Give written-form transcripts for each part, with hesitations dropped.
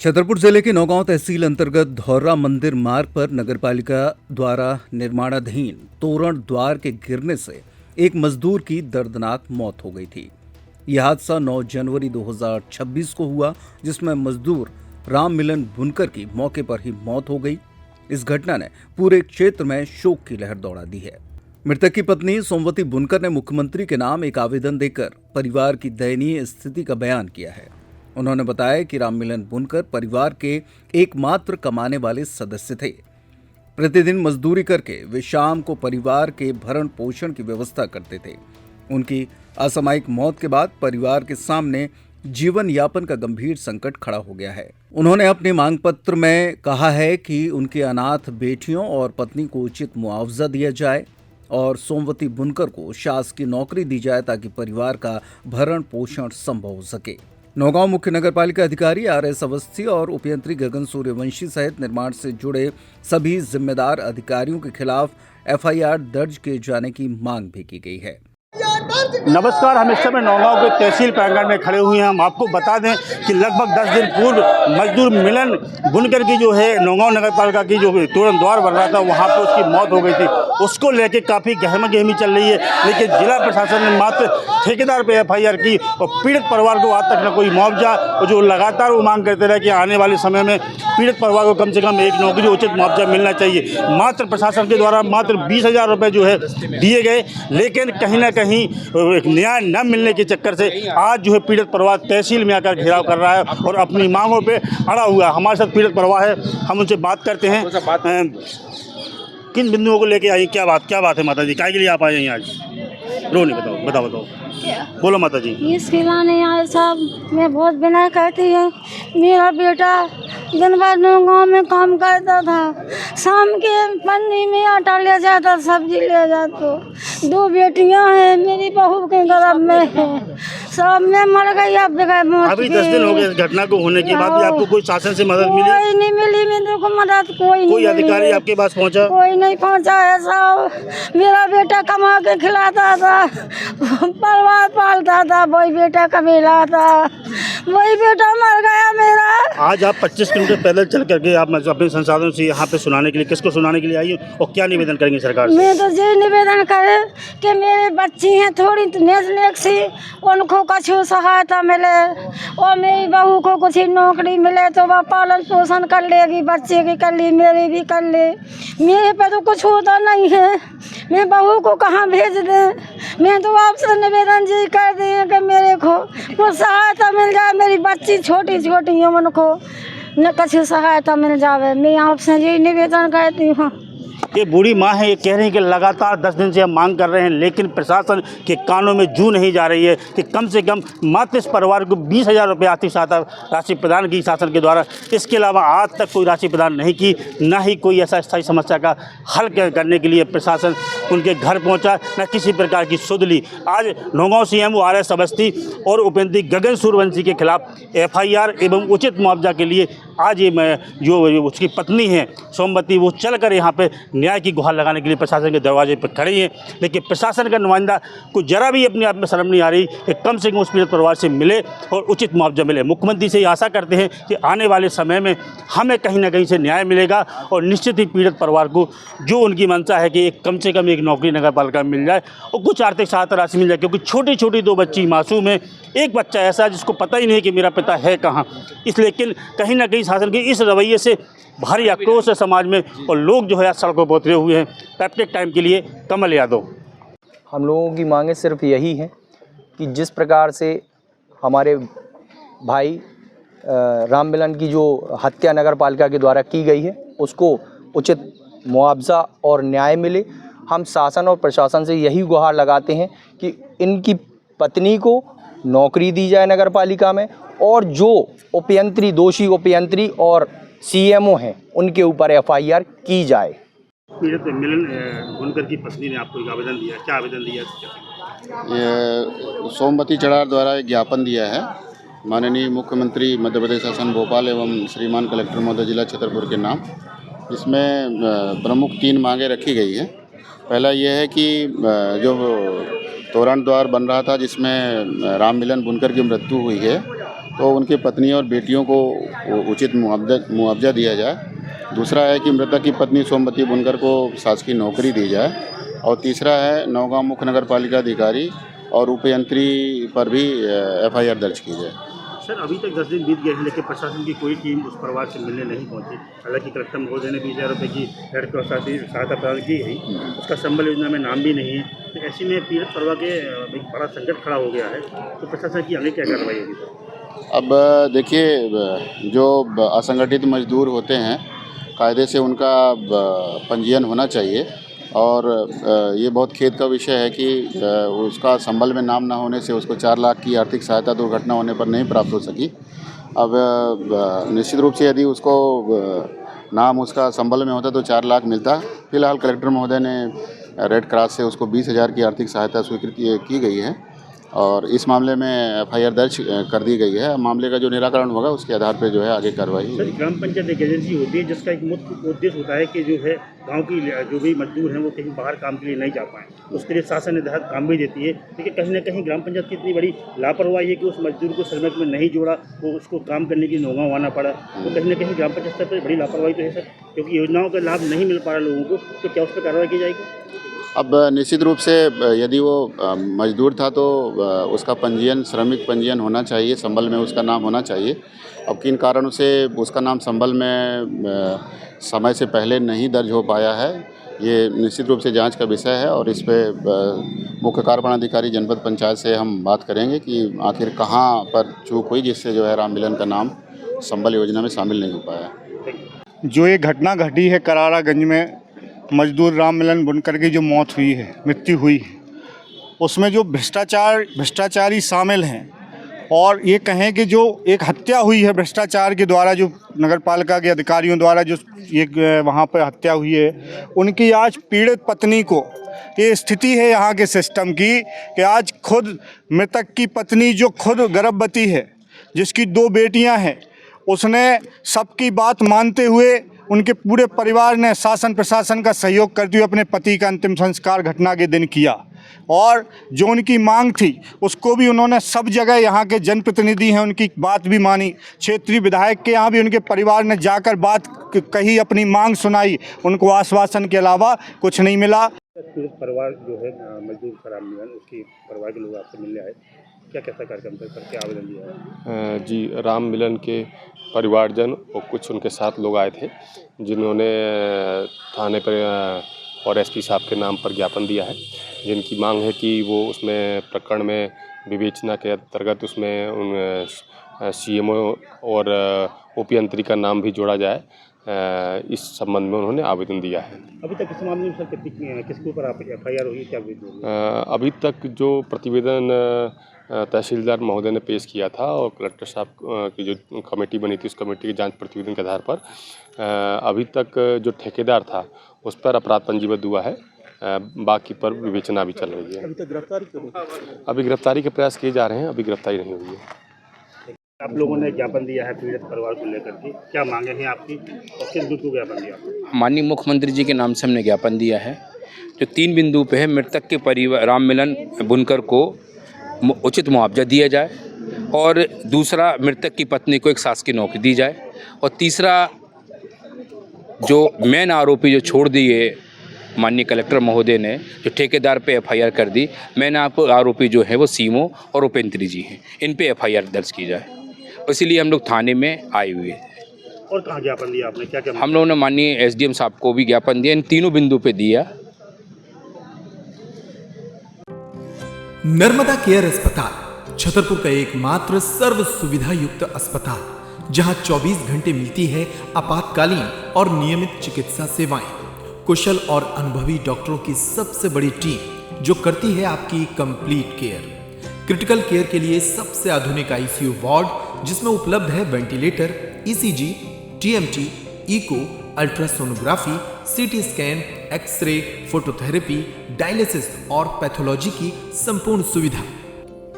छतरपुर जिले के नौगांव तहसील अंतर्गत धौर्रा मंदिर मार्ग पर नगरपालिका द्वारा निर्माणाधीन तोरण द्वार के गिरने से एक मजदूर की दर्दनाक मौत हो गई थी। यह हादसा 9 जनवरी 2026 को हुआ, जिसमें मजदूर राम मिलन बुनकर की मौके पर ही मौत हो गई। इस घटना ने पूरे क्षेत्र में शोक की लहर दौड़ा दी है। मृतक की पत्नी सोमवती बुनकर ने मुख्यमंत्री के नाम एक आवेदन देकर परिवार की दयनीय स्थिति का बयान किया है। उन्होंने बताया कि राम मिलन बुनकर परिवार के एकमात्र कमाने वाले सदस्य थे। प्रतिदिन मजदूरी करके वे शाम को परिवार के भरण पोषण की व्यवस्था करते थे। उनकी असामयिक मौत के बाद परिवार के सामने जीवन यापन का गंभीर संकट खड़ा हो गया है। उन्होंने अपने मांग पत्र में कहा है कि उनके अनाथ बेटियों और पत्नी को उचित मुआवजा दिया जाए और सोमवती बुनकर को शासकीय नौकरी दी जाए ताकि परिवार का भरण पोषण संभव हो सके। नौगांव मुख्य नगरपालिका अधिकारी RS अवस्थी और उपयंत्री गगन सूर्यवंशी सहित निर्माण से जुड़े सभी जिम्मेदार अधिकारियों के खिलाफ FIR दर्ज किए जाने की मांग भी की गई है। नमस्कार, हम इस समय नौगांव के तहसील प्रांगण में खड़े हुए हैं। हम आपको बता दें कि लगभग 10 दिन पूर्व मजदूर मिलन बुनकर की जो है नौगांव नगर पालिका की जो तोरण द्वार बन रहा था, वहां पर उसकी मौत हो गई थी। उसको लेके काफ़ी गहमा-गहमी चल रही है, लेकिन जिला प्रशासन ने मात्र ठेकेदार पे FIR की और पीड़ित परिवार को आज तक न कोई मुआवजा, और जो लगातार वो मांग करते रहे कि आने वाले समय में पीड़ित परिवार को कम से कम एक नौकरी उचित मुआवजा मिलना चाहिए। मात्र प्रशासन के द्वारा मात्र 20,000 रुपये जो है दिए गए, लेकिन कहीं ना कहीं एक न्याय न मिलने के चक्कर से आज जो है पीड़ित परिवार तहसील में आकर घेराव कर रहा है और अपनी मांगों पे अड़ा हुआ है। हमारे साथ पीड़ित परिवार है, हम उनसे बात करते हैं। किन बिंदुओं को लेके आई, क्या बात है माता जी, काय के लिए आप आए हैं आज? रो नहीं, बताओ बोलो माता जी। इसके लाने आए साहब, मैं बहुत विनय करती हूँ। मेरा बेटा दिन भर गाँव में काम करता था, शाम के पन्नी में आटा ले जाता, सब्जी ले जाता। 2 बेटियां हैं, मेरी बहू के गर्भ में है, सब में मर गई। अब बगैर मौत अभी 10 दिन हो गए इस घटना को होने के बाद भी आपको कोई शासन से मदद मिली? कोई नहीं मिली, मेरे को मदद कोई अधिकारी आपके पास पहुंचा? कोई नहीं पहुंचा है साहब। मेरा बेटा कमा के खिलाता था, परिवार पालता था, वही बेटा कमीला था, वही बेटा मर गया मेरा। आज आप 25 किलोमीटर पैदल चल करके आप अपने संसाधनों से यहाँ पे सुनाने के लिए, किसको सुनाने के लिए आई और क्या निवेदन करेंगे सरकार से? मैं तो ये निवेदन करे कि मेरे बच्ची हैं थोड़ी नेक सी, उनको कुछ सहायता मिले और मेरी बहू को कुछ नौकरी मिले तो वह पालन पोषण कर लेगी, बच्चे की कर ली, मेरी भी कर ले। मेरे पे तो कुछ होता नहीं है, मैं बहू को कहाँ भेज दें? मैं तो आपसे निवेदन जी कर दी कि मेरे को कुछ सहायता मिल जाए, मेरी बच्ची छोटी छोटी है, उनको न कुछ सहायता मिल जाए। मैं आपसे यही निवेदन करती हूँ। ये बूढ़ी माँ है, ये कह रही हैं कि लगातार 10 दिन से हम मांग कर रहे हैं, लेकिन प्रशासन के कानों में जू नहीं जा रही है कि कम से कम मात्र इस परिवार को 20,000 रुपये आर्थिक सहायता राशि प्रदान की शासन के द्वारा। इसके अलावा आज तक कोई राशि प्रदान नहीं की, न ही कोई ऐसा स्थायी समस्या का हल करने के लिए प्रशासन उनके घर पहुँचा, न किसी प्रकार की सुध ली। आज नौगांव CMO RS अवस्थी और उपयंत्री गगन सूर्यवंशी के खिलाफ FIR एवं उचित मुआवजा के लिए आज ये जो उसकी पत्नी है सोमवती, वो चल कर यहाँ पे न्याय की गुहार लगाने के लिए प्रशासन के दरवाजे पर खड़ी हैं। लेकिन प्रशासन का नुमाइंदा को जरा भी अपने आप में शर्म नहीं आ रही कि कम से कम उस पीड़ित परिवार से मिले और उचित मुआवजा मिले। मुख्यमंत्री से आशा करते हैं कि आने वाले समय में हमें कहीं ना कहीं से न्याय मिलेगा और निश्चित ही पीड़ित परिवार को जो उनकी मंशा है कि कम से कम एक नौकरी नगर पालिका में मिल जाए और कुछ आर्थिक सहायता राशि मिल जाए, क्योंकि छोटी छोटी 2 बच्ची मासूम है, एक बच्चा ऐसा है जिसको पता ही नहीं कि मेरा पिता है कहाँ। इसलिए कहीं ना कहीं शासन के इस रवैये से भारी आक्रोश है समाज में और लोग जो है सड़कों पर उतरे हुए हैं। पैप्टिक टाइम के लिए कमल यादव। हम लोगों की मांगें सिर्फ यही हैं कि जिस प्रकार से हमारे भाई राम मिलन की जो हत्या नगर पालिका के द्वारा की गई है, उसको उचित मुआवजा और न्याय मिले। हम शासन और प्रशासन से यही गुहार लगाते हैं कि इनकी पत्नी को नौकरी दी जाए नगर पालिका में, और जो उपयंत्री, दोषी उपयंत्री और CMO हैं, उनके ऊपर FIR की जाए। पीड़ित मिलन बुनकर की पत्नी ने आपको एक आवेदन दिया, क्या आवेदन दिया? ये सोमवती चढ़ार द्वारा एक ज्ञापन दिया है माननीय मुख्यमंत्री मध्य प्रदेश शासन भोपाल एवं श्रीमान कलेक्टर महोदय जिला छतरपुर के नाम। इसमें प्रमुख 3 मांगे रखी गई है। पहला ये है कि जो तोरण द्वार बन रहा था जिसमें राम मिलन बुनकर की मृत्यु हुई है, तो उनकी पत्नी और बेटियों को उचित मुआवजा दिया जाए। दूसरा है कि मृतक की पत्नी सोमवती बुनकर को शासकीय नौकरी दी जाए। और तीसरा है नौगांव मुख्य नगर पालिका अधिकारी और उपयंत्री पर भी FIR दर्ज की जाए। सर, अभी तक 10 दिन बीत गए हैं लेकिन प्रशासन की कोई टीम उस परिवार से मिलने नहीं पहुंची। हालांकि कलेक्टर महोदय ने 20,000 रुपये की रेड क्रॉस सहायता प्रदान की है, उसका संबल योजना में नाम भी नहीं है। तो ऐसे में पीड़ित परिवार के एक बड़ा संकट खड़ा हो गया है, तो प्रशासन की आगे क्या कार्रवाई होगी? अब देखिए, जो असंगठित मजदूर होते हैं कायदे से उनका पंजीयन होना चाहिए। और ये बहुत खेद का विषय है कि उसका संबल में नाम ना होने से उसको 4 लाख की आर्थिक सहायता दुर्घटना होने पर नहीं प्राप्त हो सकी। अब निश्चित रूप से यदि उसको नाम उसका संबल में होता तो 4 लाख मिलता। फिलहाल कलेक्टर महोदय ने रेड क्रॉस से उसको 20,000 की आर्थिक सहायता स्वीकृत की गई है और इस मामले में FIR दर्ज कर दी गई है। मामले का जो निराकरण होगा उसके आधार पर जो है आगे कार्रवाई। सर, ग्राम पंचायत एक एजेंसी होती है जिसका एक मुख्य उद्देश्य होता है कि जो है गांव की जो भी मजदूर हैं वो कहीं बाहर काम के लिए नहीं जा पाएँ, उसके लिए शासन ने तहत काम भी देती है। लेकिन कहीं ना कहीं ग्राम पंचायत की इतनी बड़ी लापरवाही है कि उस मजदूर को श्रमिक में नहीं जोड़ा, वो उसको काम करने के लिए नौगांव आना पड़ा। तो कहीं ना कहीं ग्राम पंचायत स्तर पर बड़ी लापरवाही तो है सर, क्योंकि योजनाओं का लाभ नहीं मिल पा रहा लोगों को। तो क्या उस पर कार्रवाई की जाएगी? अब निश्चित रूप से यदि वो मजदूर था तो उसका पंजीयन, श्रमिक पंजीयन होना चाहिए, संबल में उसका नाम होना चाहिए। अब किन कारणों से उसका नाम संबल में समय से पहले नहीं दर्ज हो पाया है, ये निश्चित रूप से जांच का विषय है। और इस पे मुख्य कार्यपालन जनपद पंचायत से हम बात करेंगे कि आखिर कहाँ पर चूक हुई जिससे जो है राम मिलन का नाम संबल योजना में शामिल नहीं हो पाया। जो ये घटना घटी है करारागंज में, मजदूर राम मिलन बुनकर की जो मौत हुई है, मृत्यु हुई है, उसमें जो भ्रष्टाचारी शामिल हैं और ये कहें कि जो एक हत्या हुई है भ्रष्टाचार के द्वारा, जो नगर पालिका के अधिकारियों द्वारा जो एक वहाँ पर हत्या हुई है, उनकी आज पीड़ित पत्नी को ये स्थिति है यहाँ के सिस्टम की कि आज खुद मृतक की पत्नी जो खुद गर्भवती है, जिसकी 2 बेटियाँ हैं, उसने सबकी बात मानते हुए उनके पूरे परिवार ने शासन प्रशासन का सहयोग करते हुए अपने पति का अंतिम संस्कार घटना के दिन किया। और जो उनकी मांग थी उसको भी उन्होंने सब जगह, यहाँ के जनप्रतिनिधि हैं उनकी बात भी मानी, क्षेत्रीय विधायक के यहाँ भी उनके परिवार ने जाकर बात कही, अपनी मांग सुनाई, उनको आश्वासन के अलावा कुछ नहीं मिला। परिवार जो है मजदूर राम मिलन, उसके परिवार के लोग आपसे मिलने आए, क्या कैसा कार्यक्रम करके आवेदन दिया है? जी, राम मिलन के परिवारजन और कुछ उनके साथ लोग आए थे जिन्होंने थाने पर और SP साहब के नाम पर ज्ञापन दिया है, जिनकी मांग है कि वो उसमें प्रकरण में विवेचना के अंतर्गत उसमें उन CMO और उपयंत्री का नाम भी जोड़ा जाए। इस संबंध में उन्होंने आवेदन दिया है। अभी तक इस मामले में सर किसके ऊपर आप FIR हुई, क्या हुई? अभी तक जो प्रतिवेदन तहसीलदार महोदय ने पेश किया था और कलेक्टर साहब की जो कमेटी बनी थी उस कमेटी के जांच प्रतिवेदन के आधार पर अभी तक जो ठेकेदार था उस पर अपराध पंजीबद्ध हुआ है। बाकी पर विवेचना भी चल रही है। अभी तक गिरफ्तारी अभी गिरफ्तारी के प्रयास किए जा रहे हैं, अभी गिरफ्तारी नहीं हुई है। आप लोगों ने ज्ञापन दिया है पीड़ित परिवार को लेकर के, क्या मांगे हैं आपकी और किस बिंदु को ज्ञापन दिया? माननीय मुख्यमंत्री जी के नाम से हमने ज्ञापन दिया है जो 3 बिंदु पे है। मृतक के परिवार राम मिलन बुनकर को उचित मुआवजा दिया जाए, और दूसरा मृतक की पत्नी को एक शासकीय नौकरी दी जाए, और तीसरा जो मेन आरोपी जो छोड़ दिए माननीय कलेक्टर महोदय ने जो ठेकेदार पे FIR कर दी, मेन आरोपी जो है वो CMO और उपेंद्री जी हैं, इन पे FIR दर्ज की जाए। इसीलिए हम लोग थाने में आए हुए हैं। और कहाँ ज्ञापन दिया आपने, क्या क्या? हम लोगों ने माननीय SDM साहब को भी ज्ञापन दिया, इन तीनों बिंदु पे दिया। नर्मदा केयर अस्पताल छतरपुर का एकमात्र सर्व सुविधा युक्त अस्पताल, जहां 24 घंटे मिलती है आपातकालीन और नियमित चिकित्सा सेवाएं। कुशल और अनुभवी डॉक्टरों की सबसे बड़ी टीम जो करती है आपकी कंप्लीट केयर। क्रिटिकल केयर के लिए सबसे आधुनिक ICU वार्ड, जिसमें उपलब्ध है ventilator, ECG, TMT, echo, ultrasonography, CT scan, x-ray, phototherapy, dialysis और पैथोलॉजी की संपूर्ण सुविधा।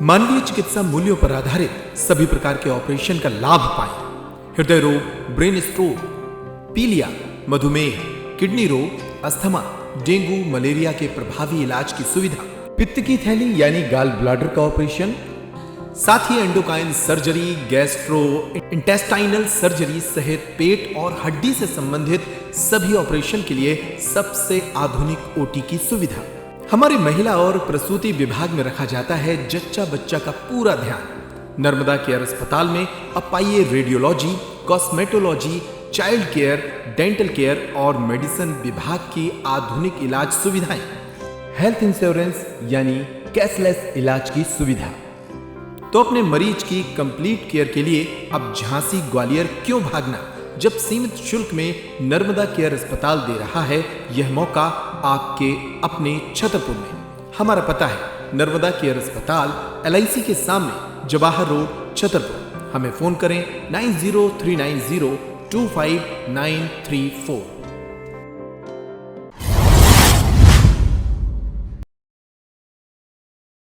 मानवीय चिकित्सा मूल्यों पर आधारित सभी प्रकार के ऑपरेशन का लाभ पाएं। हृदय रोग, ब्रेन स्ट्रोक, पीलिया, मधुमेह, किडनी रोग, अस्थमा, डेंगू, मलेरिया के प्रभावी इलाज की सुविधा, पित्त की थैली यानी गाल ब्लैडर का ऑपरेशन, साथ ही endocrine surgery, gastrointestinal surgery सहित पेट और हड्डी से संबंधित सभी ऑपरेशन के लिए सबसे आधुनिक ओटी की सुविधा। हमारे महिला और प्रसूति विभाग में रखा जाता है जच्चा बच्चा का पूरा ध्यान। नर्मदा केयर अस्पताल में अब पाइए radiology, cosmetology, child care, dental care और मेडिसिन विभाग की आधुनिक इलाज सुविधाएं। हेल्थ इंश्योरेंस यानी कैशलेस इलाज की सुविधा। तो अपने मरीज की कंप्लीट केयर के लिए अब झांसी ग्वालियर क्यों भागना, जब सीमित शुल्क में नर्मदा केयर अस्पताल दे रहा है यह मौका आपके अपने छतरपुर में। हमारा पता है नर्मदा केयर अस्पताल LIC के सामने, जवाहर रोड, छतरपुर। हमें फोन करें 9039025934।